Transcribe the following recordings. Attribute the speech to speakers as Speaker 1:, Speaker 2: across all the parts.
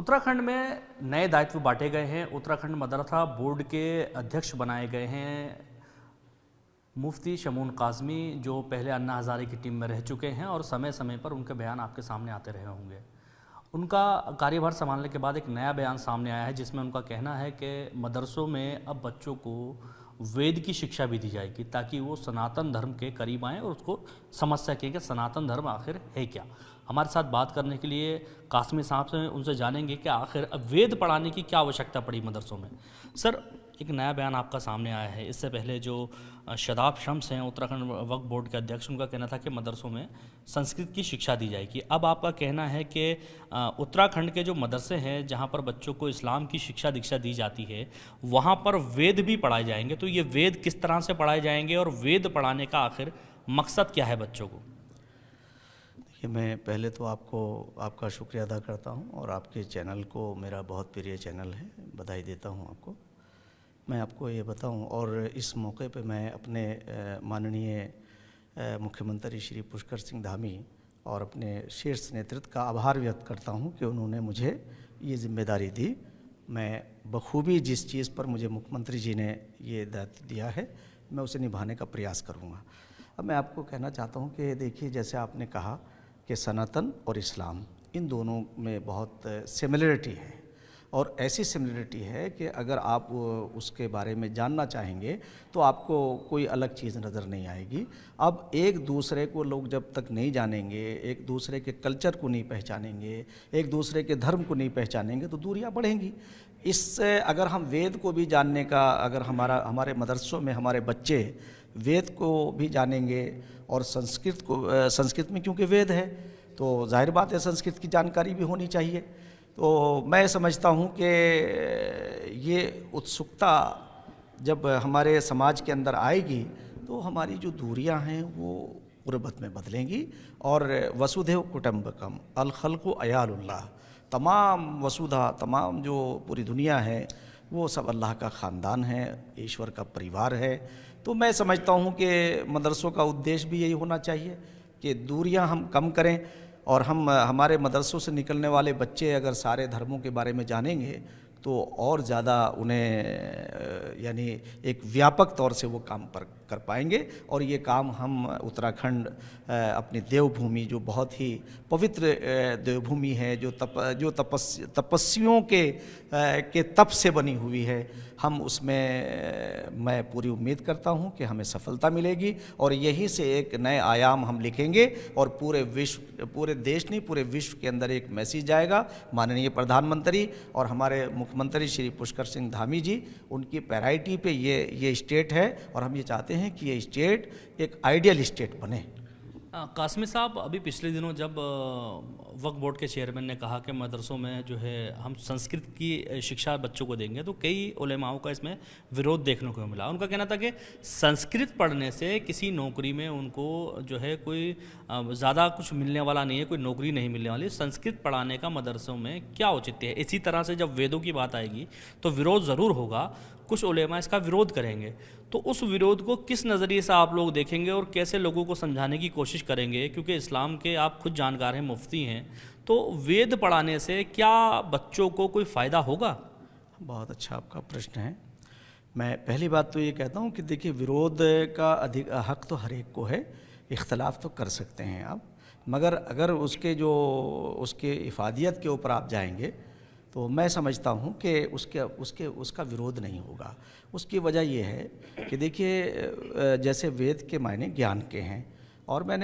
Speaker 1: उत्तराखंड में नए दायित्व बांटे गए हैं। उत्तराखंड मदरसा बोर्ड के अध्यक्ष बनाए गए हैं मुफ्ती शमून काज़मी, जो पहले अन्ना हज़ारे की टीम में रह चुके हैं और समय समय पर उनके बयान आपके सामने आते रहे होंगे। उनका कार्यभार संभालने के बाद एक नया बयान सामने आया है जिसमें उनका कहना है कि मदरसों में अब बच्चों को वेद की शिक्षा भी दी जाएगी ताकि वो सनातन धर्म के करीब आएँ और उसको समझ सकें कि सनातन धर्म आखिर है क्या। हमारे साथ बात करने के लिए कासमी साहब से उनसे जानेंगे कि आखिर अब वेद पढ़ाने की क्या आवश्यकता पड़ी मदरसों में। सर, एक नया बयान आपका सामने आया है। इससे पहले जो शदाब शम्स हैं उत्तराखंड वक्फ बोर्ड के अध्यक्ष, उनका कहना था कि मदरसों में संस्कृत की शिक्षा दी जाएगी। अब आपका कहना है कि उत्तराखंड के जो मदरसे हैं जहां पर बच्चों को इस्लाम की शिक्षा दीक्षा दी जाती है वहां पर वेद भी पढ़ाए जाएंगे। तो ये वेद किस तरह से पढ़ाए जाएंगे और वेद पढ़ाने का आखिर मकसद क्या है बच्चों को?
Speaker 2: देखिए, मैं पहले तो आपका शुक्रिया अदा करता हूं और आपके चैनल को, मेरा बहुत प्रिय चैनल है, बधाई देता हूं आपको। मैं आपको ये बताऊं और इस मौके पे मैं अपने माननीय मुख्यमंत्री श्री पुष्कर सिंह धामी और अपने शीर्ष नेतृत्व का आभार व्यक्त करता हूं कि उन्होंने मुझे ये जिम्मेदारी दी। मैं बखूबी जिस चीज़ पर मुझे मुख्यमंत्री जी ने ये दायित्व दिया है मैं उसे निभाने का प्रयास करूँगा। अब मैं आपको कहना चाहता हूँ कि देखिए, जैसे आपने कहा कि सनातन और इस्लाम, इन दोनों में बहुत सिमिलरिटी है और ऐसी सिमिलरिटी है कि अगर आप उसके बारे में जानना चाहेंगे तो आपको कोई अलग चीज़ नज़र नहीं आएगी। अब एक दूसरे को लोग जब तक नहीं जानेंगे, एक दूसरे के कल्चर को नहीं पहचानेंगे, एक दूसरे के धर्म को नहीं पहचानेंगे तो दूरियां बढ़ेंगी। इससे अगर हम वेद को भी जानने का, अगर हमारे मदरसों में हमारे बच्चे वेद को भी जानेंगे और संस्कृत में क्योंकि वेद है तो जाहिर बात है संस्कृत की जानकारी भी होनी चाहिए। तो मैं समझता हूँ कि ये उत्सुकता जब हमारे समाज के अंदर आएगी तो हमारी जो दूरियां हैं वो गुरबत में बदलेंगी। और वसुधैव कुटुम्बकम अल खल्क़ु अयालुल्लाह, तमाम वसुधा, तमाम जो पूरी दुनिया है वो सब अल्लाह का ख़ानदान है, ईश्वर का परिवार है। तो मैं समझता हूँ कि मदरसों का उद्देश्य भी यही होना चाहिए कि दूरियां हम कम करें और हमारे मदरसों से निकलने वाले बच्चे अगर सारे धर्मों के बारे में जानेंगे तो और ज़्यादा उन्हें यानी एक व्यापक तौर से वो काम कर पाएंगे। और ये काम हम उत्तराखंड अपनी देवभूमि, जो बहुत ही पवित्र देवभूमि है, जो तपस्वियों के तप से बनी हुई है, हम उसमें मैं पूरी उम्मीद करता हूं कि हमें सफलता मिलेगी और यहीं से एक नए आयाम हम लिखेंगे और पूरे देश नहीं, पूरे विश्व के अंदर एक मैसेज जाएगा। माननीय प्रधानमंत्री और हमारे मुख्यमंत्री श्री पुष्कर सिंह धामी जी, उनकी प्रायोरिटी पे ये स्टेट है और हम ये चाहते हैं कि ये स्टेट एक आइडियल स्टेट बने।
Speaker 1: कासमी साहब, अभी पिछले दिनों जब वक्फ बोर्ड के चेयरमैन ने कहा कि मदरसों में जो है हम संस्कृत की शिक्षा बच्चों को देंगे तो कई उलेमाओं का इसमें विरोध देखने को मिला। उनका कहना था कि संस्कृत पढ़ने से किसी नौकरी में उनको जो है कोई ज़्यादा कुछ मिलने वाला नहीं है, कोई नौकरी नहीं मिलने वाली। संस्कृत पढ़ाने का मदरसों में क्या औचित्य है? इसी तरह से जब वेदों की बात आएगी तो विरोध ज़रूर होगा, कुछ उलेमा इसका विरोध करेंगे। तो उस विरोध को किस नज़रिए से आप लोग देखेंगे और कैसे लोगों को समझाने की कोशिश करेंगे? क्योंकि इस्लाम के आप खुद जानकार हैं, मुफ्ती हैं, तो वेद पढ़ाने से क्या बच्चों को कोई फ़ायदा होगा?
Speaker 2: बहुत अच्छा आपका प्रश्न है। मैं पहली बात तो ये कहता हूँ कि देखिए, विरोध का अधिक हक तो हर एक को है, इख्तलाफ तो कर सकते हैं आप, मगर अगर उसके इफ़ादियत के ऊपर आप जाएंगे तो मैं समझता हूँ कि उसका विरोध नहीं होगा। उसकी वजह यह है कि देखिए, जैसे वेद के मायने ज्ञान के हैं और मैं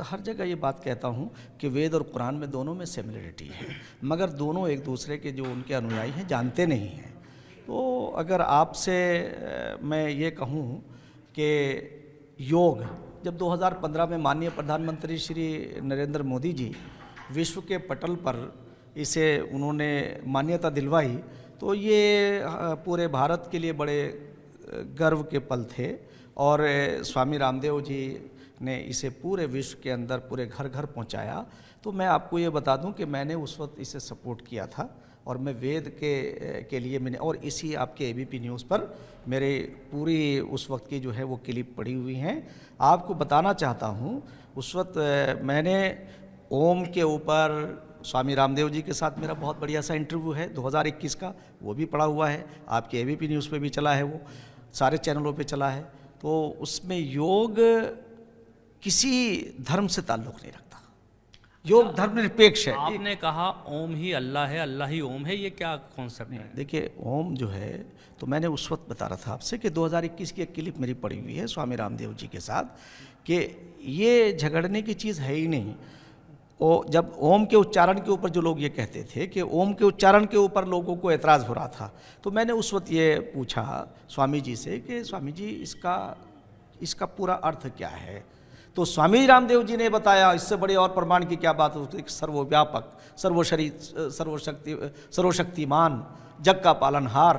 Speaker 2: हर जगह ये बात कहता हूँ कि वेद और कुरान में दोनों में सिमिलरिटी है, मगर दोनों एक दूसरे के जो उनके अनुयायी हैं जानते नहीं हैं। तो अगर आपसे मैं ये कहूँ कि योग जब 2015 में माननीय प्रधानमंत्री श्री नरेंद्र मोदी जी विश्व के पटल पर इसे उन्होंने मान्यता दिलवाई तो ये पूरे भारत के लिए बड़े गर्व के पल थे और स्वामी रामदेव जी ने इसे पूरे विश्व के अंदर पूरे घर घर पहुंचाया। तो मैं आपको ये बता दूं कि मैंने उस वक्त इसे सपोर्ट किया था और मैं वेद के लिए मैंने, और इसी आपके एबीपी न्यूज़ पर मेरे पूरी उस वक्त की जो है वो क्लिप पड़ी हुई हैं। आपको बताना चाहता हूँ उस वक्त मैंने ओम के ऊपर स्वामी रामदेव जी के साथ मेरा बहुत बढ़िया सा इंटरव्यू है 2021 का, वो भी पड़ा हुआ है, आपके एबीपी न्यूज़ पे भी चला है, वो सारे चैनलों पे चला है। तो उसमें योग किसी धर्म से ताल्लुक़ नहीं रखता, योग धर्मनिरपेक्ष है।
Speaker 1: आपने कहा ओम ही अल्लाह है, अल्लाह ही ओम है, ये क्या कॉन्सेप्ट है?
Speaker 2: देखिए ओम जो है, तो मैंने उस वक्त बता रहा था आपसे कि 2021 की एक क्लिप मेरी पड़ी हुई है स्वामी रामदेव जी के साथ, कि ये झगड़ने की चीज़ है ही नहीं। और जब ओम के उच्चारण के ऊपर जो लोग ये कहते थे कि ओम के उच्चारण के ऊपर लोगों को एतराज़ हो रहा था, तो मैंने उस वक्त ये पूछा स्वामी जी से कि स्वामी जी इसका पूरा अर्थ क्या है? तो स्वामी रामदेव जी ने बताया, इससे बड़े और प्रमाण की क्या बात होती है, सर्वव्यापक, सर्वशक्तिमान, जग का पालनहार,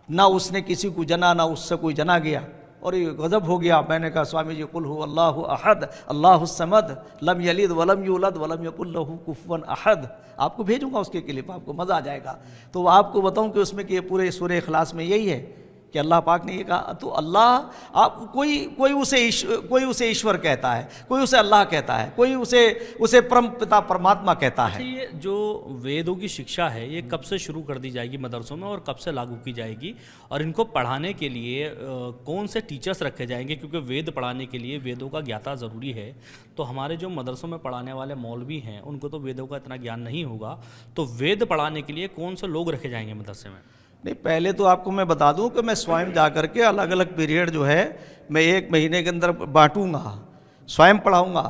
Speaker 2: ना उसने किसी को जना ना उससे कोई जना गया। और ये गज़ब हो गया। मैंने कहा स्वामी जी कुल हु अल्लाहु अहद अल्लाहुस समद लम यलिद वलम यूलद वलम यकुल लहू कुफुवन अहद। आपको भेजूंगा उसके क्लिप, आपको मज़ा आ जाएगा। तो आपको बताऊं कि उसमें कि पूरे सूरह इखलास में यही है कि अल्लाह पाक ने ये कहा। तो अल्लाह, आप कोई उसे ईश्वर कहता है, कोई उसे अल्लाह कहता है, कोई उसे परम पिता परमात्मा कहता है।
Speaker 1: ये जो वेदों की शिक्षा है ये कब से शुरू कर दी जाएगी मदरसों में और कब से लागू की जाएगी, और इनको पढ़ाने के लिए कौन से टीचर्स रखे जाएंगे? क्योंकि वेद पढ़ाने के लिए वेदों का ज्ञाता ज़रूरी है। तो हमारे जो मदरसों में पढ़ाने वाले मौलवी हैं उनको तो वेदों का इतना ज्ञान नहीं होगा, तो वेद पढ़ाने के लिए कौन से लोग रखे जाएंगे मदरसे में?
Speaker 2: नहीं, पहले तो आपको मैं बता दूं कि मैं स्वयं जा करके अलग अलग पीरियड जो है मैं 1 महीने के अंदर बांटूंगा, स्वयं पढ़ाऊंगा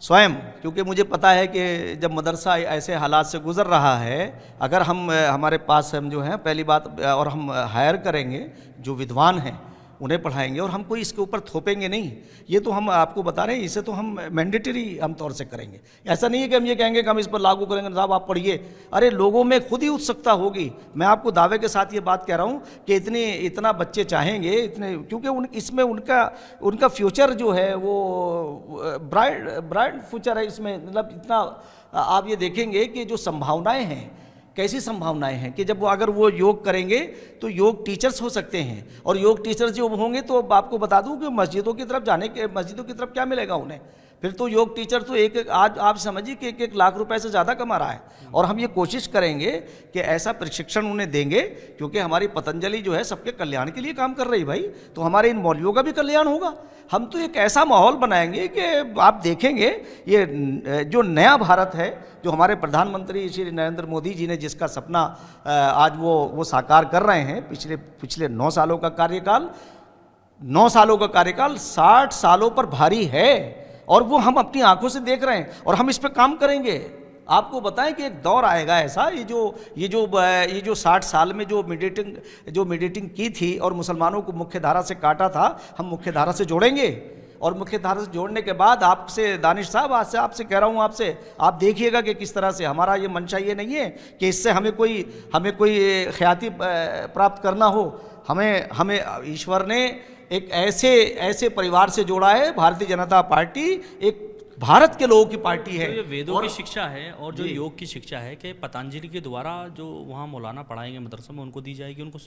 Speaker 2: स्वयं, क्योंकि मुझे पता है कि जब मदरसा ऐसे हालात से गुज़र रहा है, अगर हमारे पास हम जो हैं पहली बात, और हम हायर करेंगे जो विद्वान हैं उन्हें पढ़ाएंगे, और हम कोई इसके ऊपर थोपेंगे नहीं। ये तो हम आपको बता रहे हैं, इसे तो हम मैंडेटरी हम तौर से करेंगे। ऐसा नहीं है कि हम ये कहेंगे कि हम इस पर लागू करेंगे, साहब आप पढ़िए। अरे लोगों में खुद ही उत्सुकता होगी। मैं आपको दावे के साथ ये बात कह रहा हूँ कि इतना बच्चे चाहेंगे, इतने, क्योंकि इसमें उनका फ्यूचर जो है वो ब्राइट फ्यूचर है इसमें। मतलब इतना आप ये देखेंगे कि जो संभावनाएँ हैं, कैसी संभावनाएं हैं कि जब अगर वो योग करेंगे तो योग टीचर्स हो सकते हैं, और योग टीचर्स जो होंगे तो आपको बता दूं कि मस्जिदों की तरफ क्या मिलेगा उन्हें? फिर तो योग टीचर तो आज आप समझिए कि 1-1 लाख रुपए से ज़्यादा कमा रहा है। और हम ये कोशिश करेंगे कि ऐसा प्रशिक्षण उन्हें देंगे, क्योंकि हमारी पतंजलि जो है सबके कल्याण के लिए काम कर रही भाई, तो हमारे इन मौलवियों का भी कल्याण होगा। हम तो एक ऐसा माहौल बनाएंगे कि आप देखेंगे ये जो नया भारत है, जो हमारे प्रधानमंत्री श्री नरेंद्र मोदी जी ने जिसका सपना आज वो साकार कर रहे हैं, पिछले 9 सालों का कार्यकाल 60 सालों पर भारी है, और वो हम अपनी आंखों से देख रहे हैं, और हम इस पे काम करेंगे। आपको बताएं कि एक दौर आएगा ऐसा, ये जो 60 साल में जो मीडिएटिंग की थी और मुसलमानों को मुख्य धारा से काटा था, हम मुख्य धारा से जोड़ेंगे। और मुख्य धारा से जोड़ने के बाद आपसे दानिश साहब, आज से आपसे कह रहा हूँ, आप देखिएगा कि किस तरह से हमारा ये मंशा ये नहीं है कि इससे हमें कोई ख्याति प्राप्त करना हो। हमें ईश्वर ने एक ऐसे परिवार से जोड़ा है। भारतीय जनता पार्टी एक भारत के लोगों की पार्टी है।
Speaker 1: तो ये वेदों की शिक्षा है और जो योग की शिक्षा है कि पतंजलि के द्वारा जो वहाँ मौलाना पढ़ाएंगे मदरसों में, उनको दी जाएगी, उनको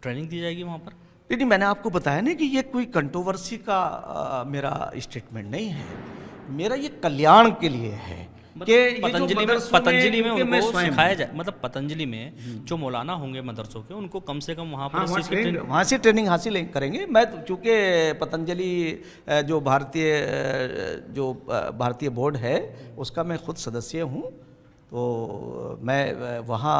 Speaker 1: ट्रेनिंग दी जाएगी वहाँ पर।
Speaker 2: नहीं, मैंने आपको बताया ना कि ये कोई कंट्रोवर्सी का मेरा स्टेटमेंट नहीं है, मेरा ये कल्याण के लिए है कि
Speaker 1: पतंजलि में उनको सिखाया जाए। मतलब पतंजलि में जो मौलाना होंगे मदरसों के, उनको कम से कम वहाँ पर
Speaker 2: वहाँ से ट्रेनिंग हासिल करेंगे। मैं चूँकि पतंजलि जो भारतीय बोर्ड है उसका मैं खुद सदस्य हूँ, तो मैं वहाँ,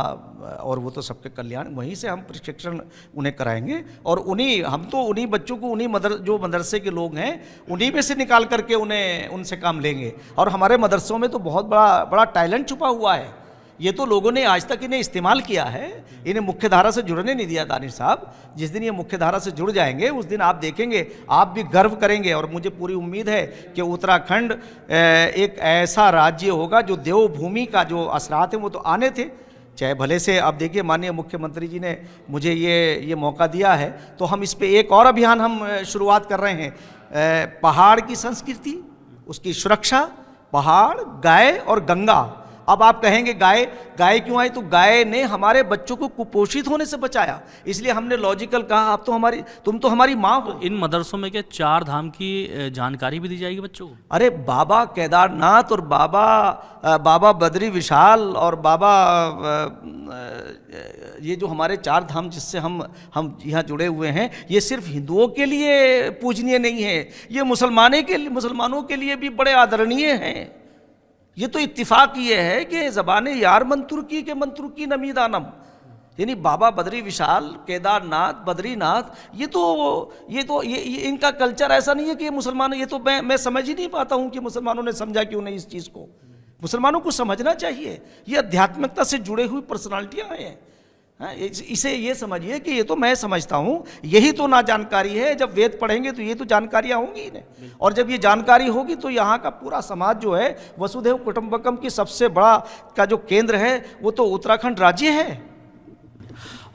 Speaker 2: और वो तो सबके कल्याण, वहीं से हम प्रशिक्षण उन्हें कराएंगे, और हम तो उन्हीं बच्चों को जो मदरसे के लोग हैं उन्हीं में से निकाल करके उनसे काम लेंगे। और हमारे मदरसों में तो बहुत बड़ा टैलेंट छुपा हुआ है। ये तो लोगों ने आज तक इन्हें इस्तेमाल किया है, इन्हें मुख्य धारा से जुड़ने नहीं दिया। दानिश साहब, जिस दिन ये मुख्य धारा से जुड़ जाएंगे उस दिन आप देखेंगे, आप भी गर्व करेंगे। और मुझे पूरी उम्मीद है कि उत्तराखंड एक ऐसा राज्य होगा जो देवभूमि का जो असरात है वो तो आने थे, चाहे भले से। अब देखिए, माननीय मुख्यमंत्री जी ने मुझे ये मौका दिया है, तो हम इस पर एक और अभियान हम शुरुआत कर रहे हैं। पहाड़ की संस्कृति, उसकी सुरक्षा, पहाड़, गाय और गंगा, अब आप कहेंगे गाय गाय क्यों आई, तो गाय ने हमारे बच्चों को कुपोषित होने से बचाया, इसलिए हमने लॉजिकल कहा आप तो तुम तो हमारी माँ हो।
Speaker 1: इन मदरसों में क्या 4 धाम की जानकारी भी दी जाएगी बच्चों को?
Speaker 2: अरे बाबा केदारनाथ और बाबा बद्री विशाल और बाबा ये जो हमारे 4 धाम जिससे हम यहाँ जुड़े हुए हैं, ये सिर्फ हिंदुओं के लिए पूजनीय नहीं है, ये मुसलमानों के लिए भी बड़े आदरणीय हैं। ये तो इत्तिफाक ये है कि ज़बान यार मंतुर्की के मंतुर्की नमीदानम, यानी बाबा बद्री विशाल, केदारनाथ, बद्रीनाथ, ये इनका कल्चर ऐसा नहीं है कि मुसलमान, ये तो मैं समझ ही नहीं पाता हूँ कि मुसलमानों ने समझा क्यों नहीं इस चीज़ को। मुसलमानों को समझना चाहिए, ये आध्यात्मिकता से जुड़े हुई पर्सनालिटियाँ हैं। इसे ये समझिए कि ये तो मैं समझता हूँ यही तो ना जानकारी है। जब वेद पढ़ेंगे तो ये तो जानकारियाँ होंगी ही नहीं, और जब ये जानकारी होगी तो यहाँ का पूरा समाज जो है वसुधैव कुटुंबकम की सबसे बड़ा का जो केंद्र है वो तो उत्तराखंड राज्य है।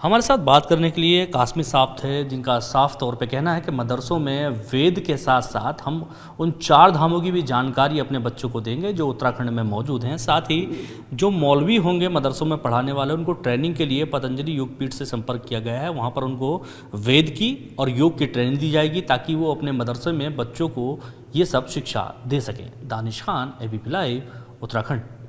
Speaker 1: हमारे साथ बात करने के लिए कासमी साहब थे, जिनका साफ तौर पे कहना है कि मदरसों में वेद के साथ साथ हम उन 4 धामों की भी जानकारी अपने बच्चों को देंगे जो उत्तराखंड में मौजूद हैं। साथ ही जो मौलवी होंगे मदरसों में पढ़ाने वाले, उनको ट्रेनिंग के लिए पतंजलि योगपीठ से संपर्क किया गया है। वहाँ पर उनको वेद की और योग की ट्रेनिंग दी जाएगी ताकि वो अपने मदरसे में बच्चों को ये सब शिक्षा दे सकें। Danish Khan, ABP live, Uttarakhand.